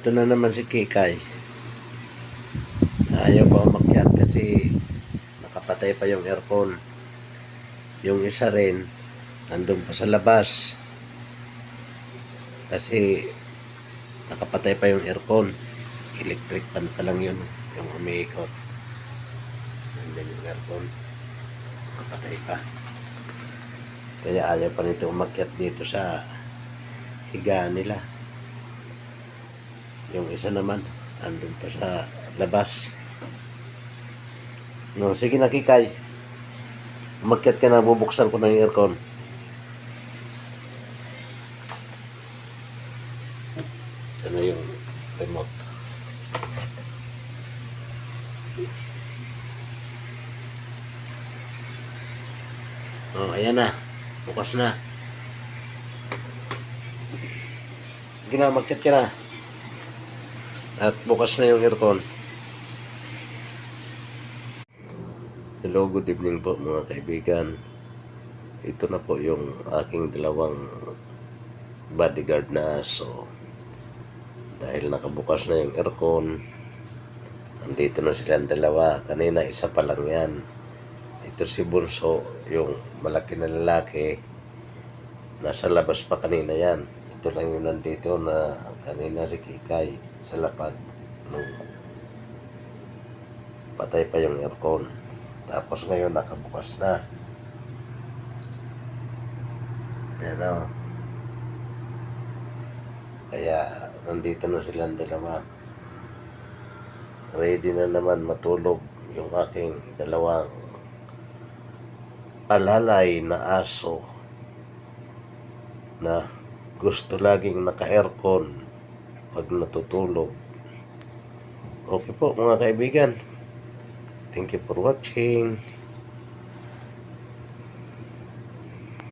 Ito na naman si Kikay. Ayaw pa umakyat kasi nakapatay pa yung aircon. Yung isa rin, nandun pa sa labas. Kasi nakapatay pa yung aircon. Electric fan pa lang yun. Yung umiikot. Nandun yung aircon. Nakapatay pa. Kaya ayaw pa nito umakyat dito sa higaan nila. Yung isa naman, andun pa sa labas. No, sige na Kikay. Umakyat ka na, bubuksan ko na yung aircon. Ito na yung remote. Oh, ayan na. Bukas na. Sige na, umakyat ka na. At bukas na yung aircon. Hello, good evening po mga kaibigan. Ito na po yung aking dalawang bodyguard na aso. Dahil nakabukas na yung aircon, andito na silang dalawa. Kanina isa pa lang yan. Ito si Bunso, yung malaki na lalaki. Nasa labas pa kanina yan. Ito lang yung nandito na kanina si Kikay sa lapag. Nung patay pa yung aircon. Tapos ngayon nakabukas na. Ayan o. Kaya nandito na silang dalawa. Ready na naman matulog yung aking dalawang alalay na aso na gusto laging naka-aircon pag natutulog. Okay po mga kaibigan. Thank you for watching.